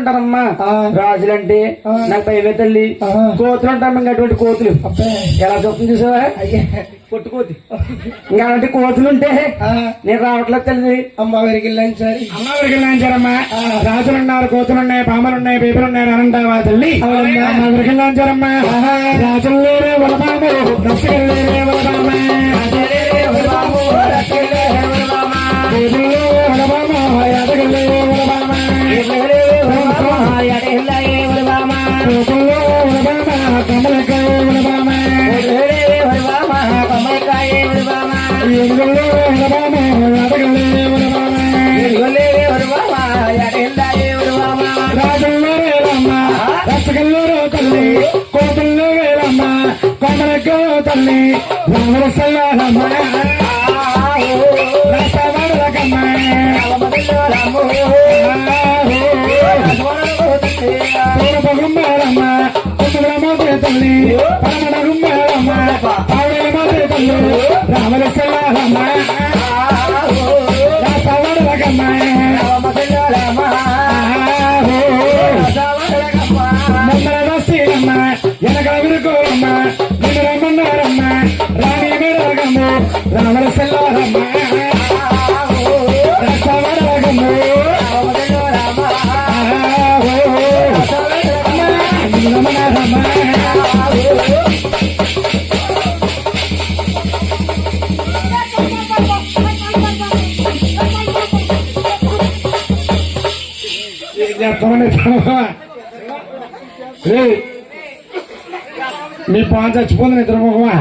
అంటారమ్మా రాజులంటే నాకు భయమే తల్లి. కోతులు అంటాం ఇంకా అటువంటి కోతులు ఎలా చూస్తుంది చూసావా కొట్టుకోతి ఇంకా అలాంటి కోతులు ఉంటే నేను రావట్లేదు తల్లి. అమ్మ వరకు వెళ్ళాను సార్. అమ్మ వరకు వెళ్ళాంచారమ్మా. రాజులు ఉన్నారు, కోతులు ఉన్నాయి, పాములు ఉన్నాయి, బీపులు ఉన్నాయి అనంటావా తల్లి. అమ్మ వరకు వెళ్ళాంచారమ్మా. రాజులు లేరే వలబాము, రక్షకులు లేరే వలబామే, రక్షకుల్లో తల్లి, కోతుల్లో వేలమ్మ, కొమరకో తల్లి, రాముల సల్లారమ్మ, రసవడలకమ్మ, పూర్వగుమ్మరమ్మ, కుమ్మరమ్మ తల్లి, పరమగుమ్మరమ్మ, పావుడమ్మ తల్లి, రాముల సల్లారమ్మ, రసవడలకమ్మ, మమ్మరమ్మ, వెనక విరుకోరమ్మ, నిన్ను రమ్మన్నారమ్మ, రాణి విరగమ్మ, రాముల సల్లారమ్మ, రసవడలకమ్మ, నీ పాన్ చచ్చిపోతుంది నిద్రపోకమా.